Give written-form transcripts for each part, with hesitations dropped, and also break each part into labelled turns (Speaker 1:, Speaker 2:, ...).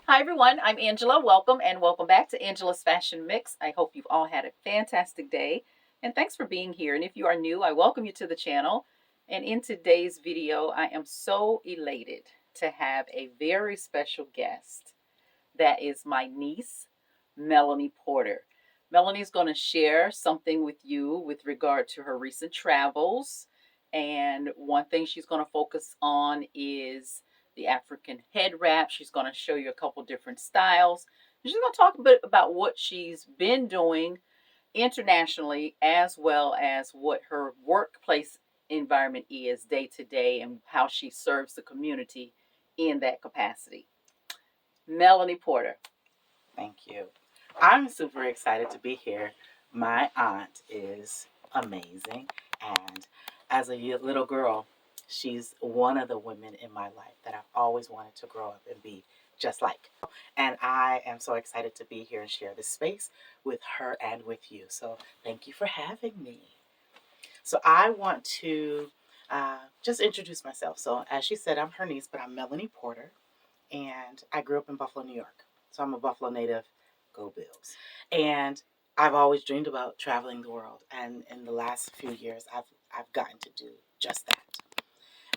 Speaker 1: Hi everyone, I'm Angela. Welcome and welcome back to Angela's Fashion Mix. I hope you've all had a fantastic day and thanks for being here. And if you are new, I welcome you to the channel. And in today's video, I am so elated to have a very special guest. That is my niece, Melanie Porter. Melanie's going to share something with you with regard to her recent travels. And one thing she's going to focus on is the African head wrap. She's going to show you a couple different styles. And she's going to talk a bit about what she's been doing internationally, as well as what her workplace environment is day to day and how she serves the community in that capacity. Melanie Porter.
Speaker 2: Thank you. I'm super excited to be here. My aunt is amazing. And as a little girl, she's one of the women in my life that I've always wanted to grow up and be just like. And I am so excited to be here and share this space with her and with you. So thank you for having me. So I want to just introduce myself. So as she said, I'm her niece, but I'm Melanie Porter. And I grew up in Buffalo, New York. So I'm a Buffalo native. Go Bills. And I've always dreamed about traveling the world. And in the last few years, I've gotten to do just that.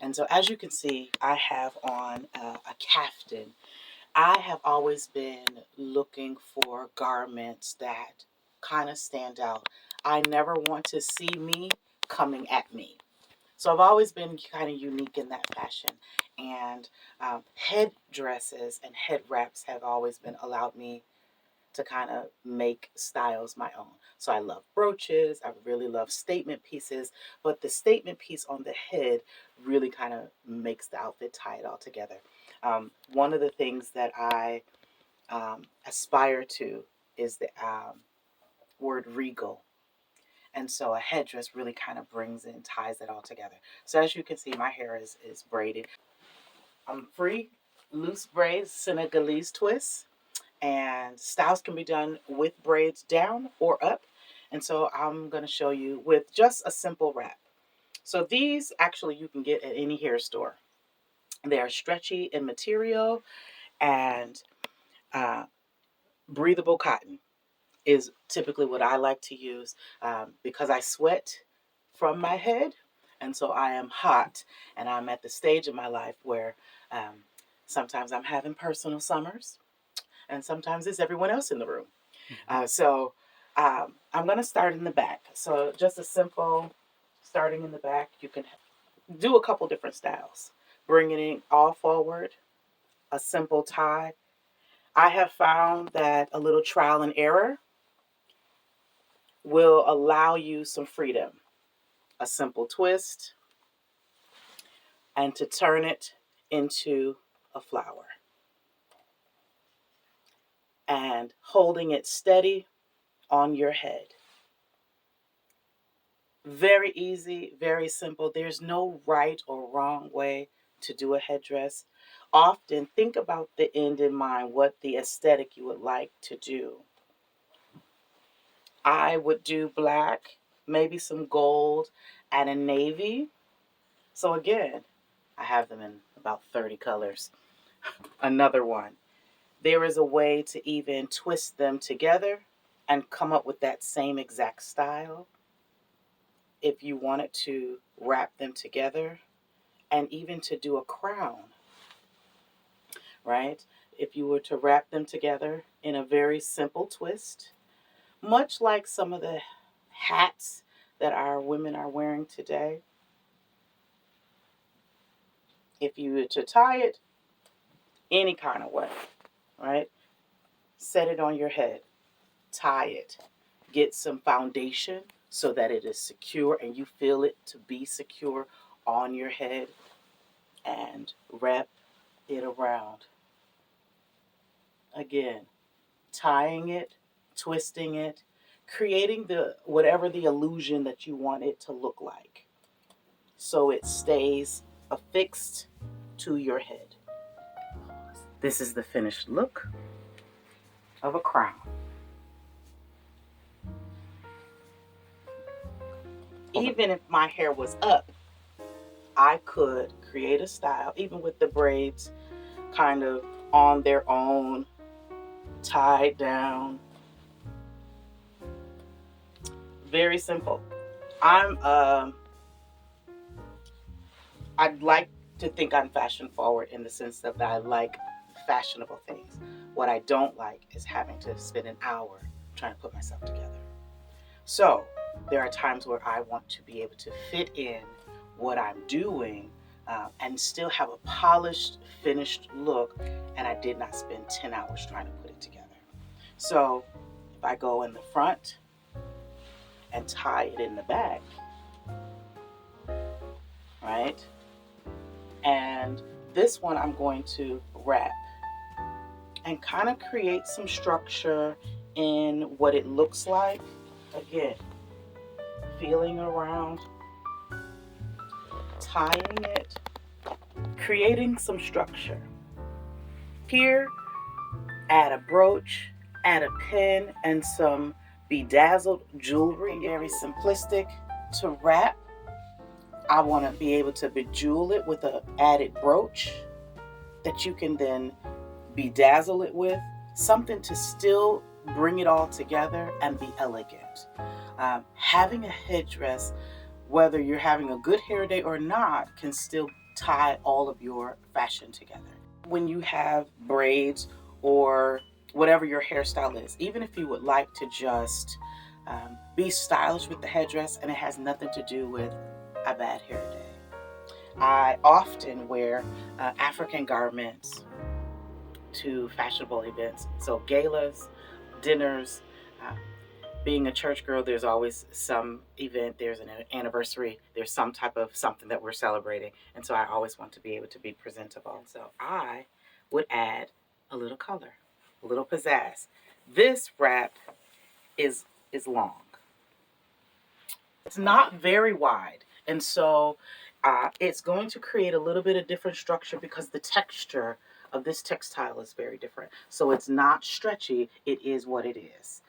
Speaker 2: And so as you can see, I have on a caftan. I have always been looking for garments that kind of stand out. I never want to see me coming at me. So I've always been kind of unique in that fashion. And head dresses and head wraps have always been allowed me to kind of make styles my own. So I love brooches. I really love statement pieces. But the statement piece on the head really kind of makes the outfit tie it all together. One of the things that I aspire to is the word regal. And so a headdress really kind of brings and ties it all together. So as you can see, my hair is braided. Free, loose braids, Senegalese twists, and styles can be done with braids down or up. And so I'm going to show you with just a simple wrap. So these actually you can get at any hair store. They are stretchy in material and uh, breathable cotton is typically what I like to use because I sweat from my head. And so I am hot and I'm at the stage of my life where sometimes I'm having personal summers and sometimes it's everyone else in the room. I'm going to start in the back. So just a simple starting in the back. You can do a couple different styles. Bringing it all forward, a simple tie. I have found that a little trial and error will allow you some freedom. A simple twist and to turn it into a flower. And holding it steady on your head. Very easy, very simple. There's no right or wrong way to do a headdress. Often think about the end in mind, what the aesthetic you would like to do. I would do black, maybe some gold, and a navy. So again, I have them in about 30 colors. Another one. There is a way to even twist them together and come up with that same exact style. If you wanted to wrap them together and even to do a crown, right? If you were to wrap them together in a very simple twist, much like some of the hats that our women are wearing today, if you were to tie it any kind of way, right? Set it on your head, tie it, get some foundation so that it is secure and you feel it to be secure on your head and wrap it around. Again, tying it, twisting it, creating the whatever the illusion that you want it to look like so it stays affixed to your head. This is the finished look of a crown. Even if my hair was up, I could create a style, even with the braids kind of on their own, tied down. Very simple. I'd like to think I'm fashion forward in the sense that I like fashionable things. What I don't like is having to spend an hour trying to put myself together. So there are times where I want to be able to fit in what I'm doing and still have a polished, finished look, and I did not spend 10 hours trying to put it together. So if I go in the front and tie it in the back, right? And this one I'm going to wrap and kind of create some structure in what it looks like. Again, feeling around, tying it, creating some structure. Here, add a brooch, add a pin, and some bedazzled jewelry. Very simplistic to wrap. I want to be able to bejewel it with an added brooch that you can then bedazzle it with, something to still bring it all together and be elegant. Having a headdress, whether you're having a good hair day or not, can still tie all of your fashion together. When you have braids or whatever your hairstyle is, even if you would like to just be stylish with the headdress and it has nothing to do with a bad hair day. I often wear African garments to fashionable events. So galas, dinners, being a church girl, there's always some event, there's an anniversary, there's some type of something that we're celebrating. And so I always want to be able to be presentable. And so I would add a little color, a little pizzazz. This wrap is long. It's not very wide. And so it's going to create a little bit of different structure because the texture of this textile is very different. So it's not stretchy. It is what it is.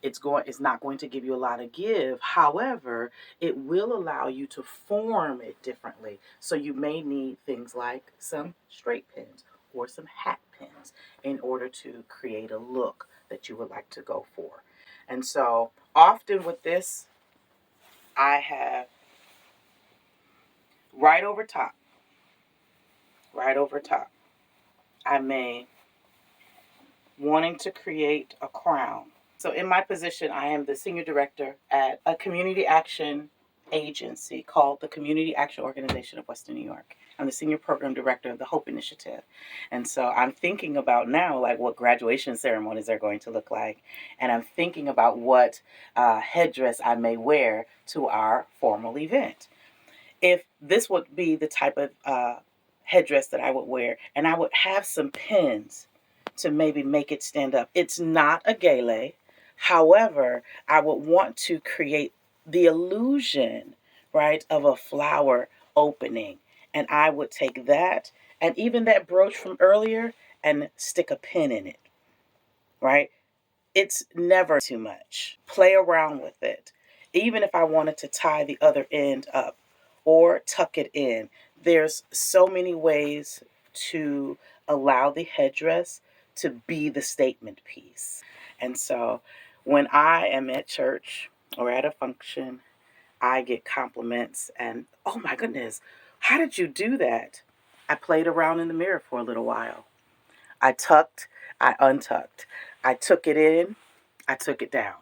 Speaker 2: It's not going to give you a lot of give. However, it will allow you to form it differently. So you may need things like some straight pins or some hat pins in order to create a look that you would like to go for. And so often with this, I have right over top, I may wanting to create a crown. So in my position, I am the senior director at a community action agency called the Community Action Organization of Western New York. I'm the senior program director of the Hope Initiative. And so I'm thinking about now, like what graduation ceremonies are going to look like. And I'm thinking about what headdress I may wear to our formal event. If this would be the type of headdress that I would wear, and I would have some pins to maybe make it stand up. It's not a gele. However, I would want to create the illusion, right, of a flower opening. And I would take that and even that brooch from earlier and stick a pin in it, right? It's never too much. Play around with it. Even if I wanted to tie the other end up or tuck it in, there's so many ways to allow the headdress to be the statement piece. And so when I am at church or at a function, I get compliments and, oh my goodness, how did you do that? I played around in the mirror for a little while. I tucked, I untucked. I took it in, I took it down.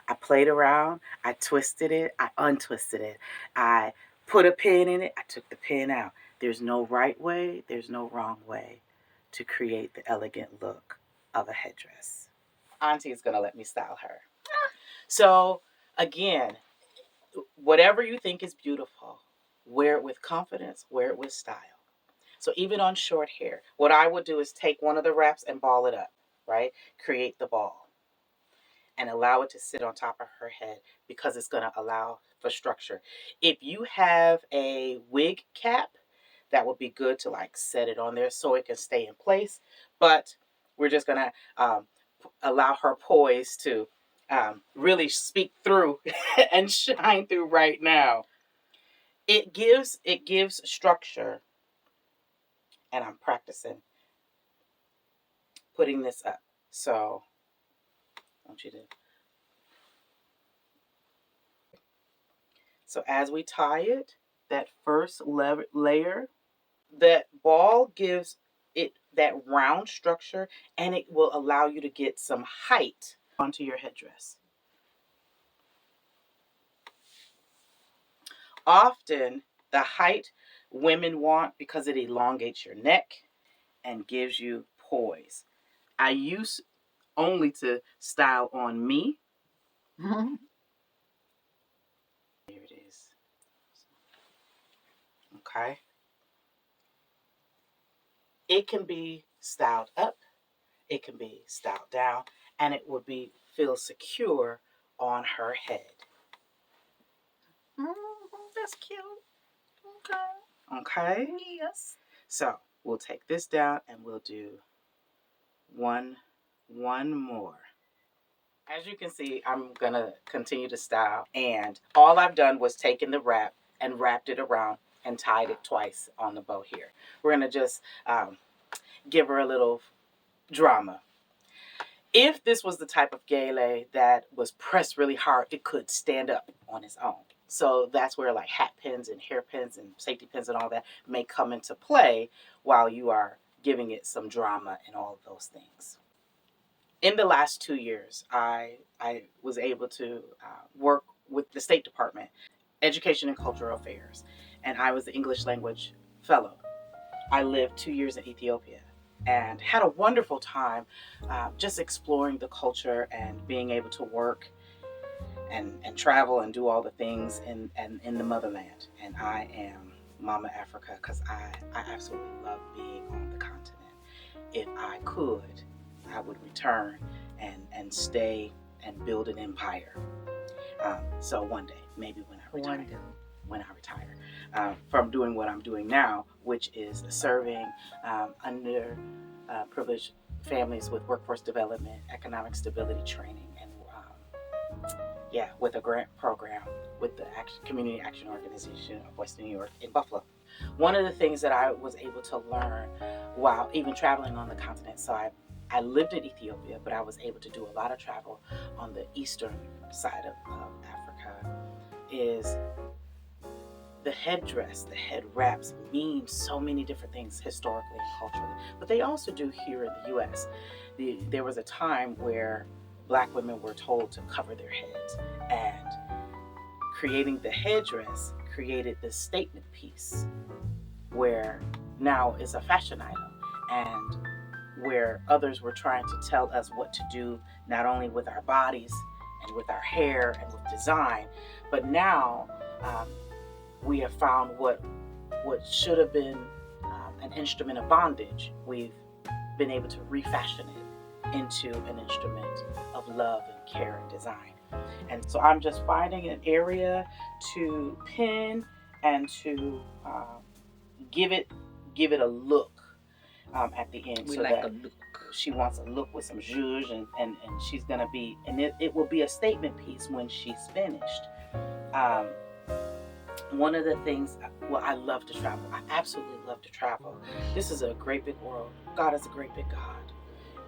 Speaker 2: I played around, I twisted it, I untwisted it. I put a pin in it, I took the pin out. There's no right way, there's no wrong way to create the elegant look of a headdress. Auntie is going to let me style her. So, again, whatever you think is beautiful, wear it with confidence, wear it with style. So even on short hair, what I would do is take one of the wraps and ball it up, right? Create the ball and allow it to sit on top of her head because it's going to allow for structure. If you have a wig cap, that would be good to like set it on there so it can stay in place. But we're just going to allow her poise to really speak through and shine through right now. It gives structure, and I'm practicing putting this up. So I want you to. So as we tie it, that first layer, that ball gives it that round structure, and it will allow you to get some height onto your headdress. Often the height women want because it elongates your neck and gives you poise. I use only to style on me. Here it is. Okay. It can be styled up, it can be styled down, and it will be feel secure on her head. That's cute. Okay. Okay.
Speaker 1: Yes.
Speaker 2: So we'll take this down and we'll do one more. As you can see, I'm gonna continue to style, and all I've done was taken the wrap and wrapped it around and tied it twice on the bow here. We're gonna just give her a little drama. If this was the type of gele that was pressed really hard, it could stand up on its own. So that's where like hat pins and hairpins and safety pins and all that may come into play while you are giving it some drama and all of those things. In the last 2 years, I was able to work with the State Department, Education and Cultural Affairs, and I was the English language fellow. I lived 2 years in Ethiopia and had a wonderful time just exploring the culture and being able to work and travel and do all the things in the motherland. And I am Mama Africa because I absolutely love being on the continent. If I could, I would return and stay and build an empire. So one day, maybe when I retire, from doing what I'm doing now, which is serving underprivileged families with workforce development, economic stability training, and with a grant program with the Community Action Organization of Western New York in Buffalo. One of the things that I was able to learn while even traveling on the continent, so I lived in Ethiopia, but I was able to do a lot of travel on the eastern side of Africa, is the headdress, the head wraps mean so many different things historically and culturally, but they also do here in the U.S. There was a time where Black women were told to cover their heads, and creating the headdress created this statement piece where now is a fashion item, and where others were trying to tell us what to do, not only with our bodies and with our hair and with design, but now we have found what should have been an instrument of bondage. We've been able to refashion it into an instrument of love and care and design. And so I'm just finding an area to pin and to give it a look at the end.
Speaker 1: We
Speaker 2: so
Speaker 1: like
Speaker 2: that
Speaker 1: a look.
Speaker 2: She wants a look with some zhuzh, and she's gonna be, and it will be a statement piece when she's finished. One of the things, well, I love to travel. I absolutely love to travel. This is a great big world. God is a great big God.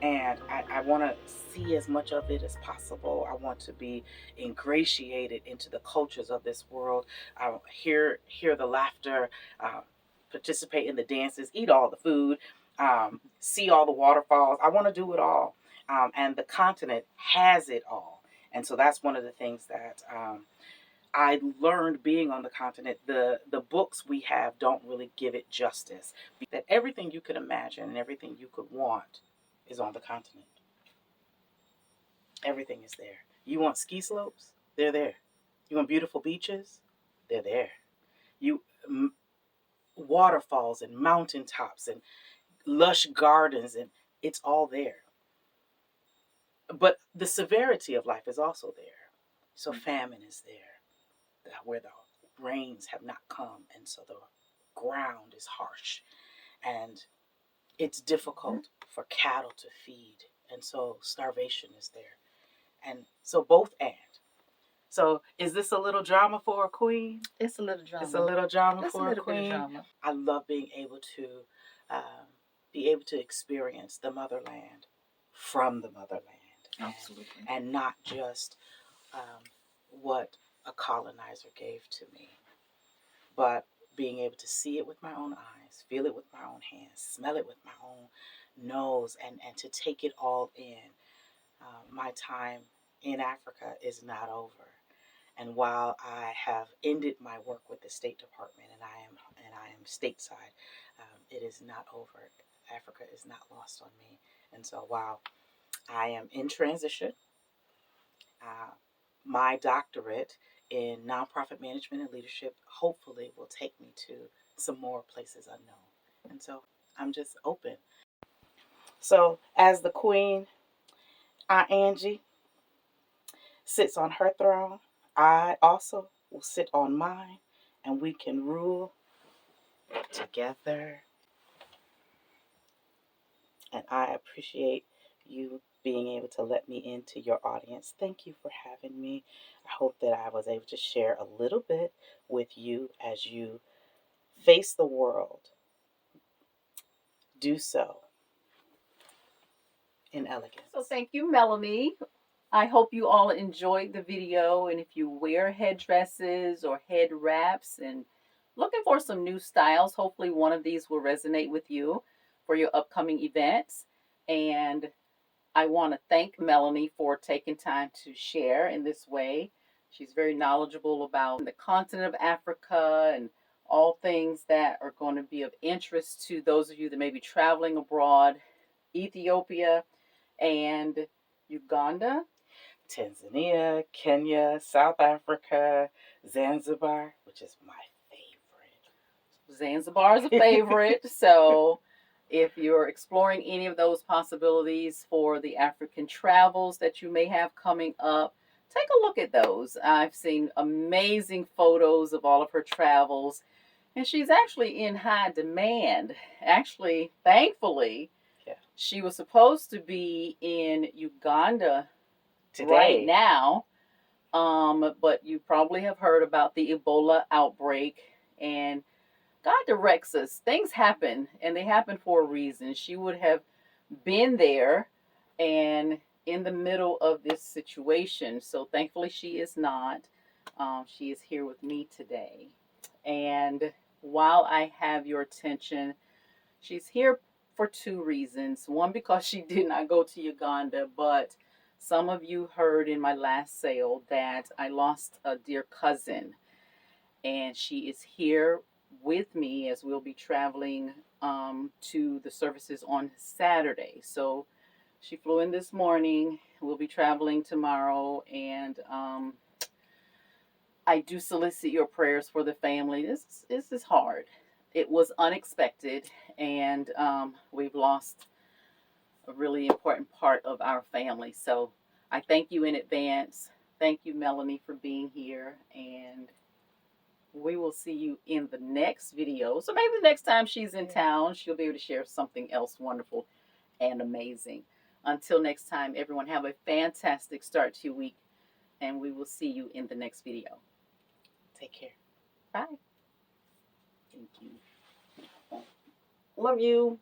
Speaker 2: And I want to see as much of it as possible. I want to be ingratiated into the cultures of this world. Hear the laughter, participate in the dances, eat all the food, see all the waterfalls. I want to do it all. And the continent has it all. And so that's one of the things that I learned being on the continent. The books we have don't really give it justice. That everything you could imagine and everything you could want is on the continent. Everything is there. You want ski slopes? They're there. You want beautiful beaches? They're there. You waterfalls and mountaintops and lush gardens, and it's all there. But the severity of life is also there. So famine is there, where the rains have not come, and so the ground is harsh, and it's difficult for cattle to feed, and so starvation is there. And so both and. So is this a little drama for a queen?
Speaker 1: It's a little drama.
Speaker 2: It's a little drama
Speaker 1: It's
Speaker 2: for
Speaker 1: a little
Speaker 2: a queen.
Speaker 1: bit of drama.
Speaker 2: I love being able to experience the motherland from the motherland.
Speaker 1: Absolutely.
Speaker 2: And not just what a colonizer gave to me, but being able to see it with my own eyes, feel it with my own hands, smell it with my own nose, and to take it all in. My time in Africa is not over. And while I have ended my work with the State Department and I am stateside, it is not over. Africa is not lost on me. And so while I am in transition, uh, my doctorate in nonprofit management and leadership hopefully will take me to some more places unknown. And so I'm just open. So as the queen, Aunt Angie sits on her throne, I also will sit on mine, and we can rule together. And I appreciate you being able to let me into your audience. Thank you for having me. I hope that I was able to share a little bit with you as you face the world. Do so in elegance.
Speaker 1: So thank you, Melanie. I hope you all enjoyed the video, and if you wear headdresses or head wraps and looking for some new styles, hopefully one of these will resonate with you for your upcoming events. And I want to thank Melanie for taking time to share in this way. She's very knowledgeable about the continent of Africa and all things that are going to be of interest to those of you that may be traveling abroad, Ethiopia and Uganda,
Speaker 2: Tanzania, Kenya, South Africa, Zanzibar, which is my favorite.
Speaker 1: Zanzibar is a favorite. So if you're exploring any of those possibilities for the African travels that you may have coming up, take a look at those. I've seen amazing photos of all of her travels, and she's actually in high demand. Actually, thankfully,
Speaker 2: Yeah.
Speaker 1: she was supposed to be in Uganda
Speaker 2: Today.
Speaker 1: right now, but you probably have heard about the Ebola outbreak, and God directs us. Things happen, and they happen for a reason. She would have been there and in the middle of this situation. So thankfully, she is not. She is here with me today. And while I have your attention, she's here for two reasons. One, because she did not go to Uganda, but some of you heard in my last sale that I lost a dear cousin, and she is here with me as we'll be traveling to the services on Saturday. So she flew in this morning. We'll be traveling tomorrow, and I do solicit your prayers for the family. This is hard. It was unexpected, and we've lost a really important part of our family. So I thank you in advance. Thank you, Melanie, for being here, and we will see you in the next video. So maybe the next time she's in town, she'll be able to share something else wonderful and amazing. Until next time, everyone, have a fantastic start to your week, and we will see you in the next video.
Speaker 2: Take care.
Speaker 1: Bye. Thank you. Love you.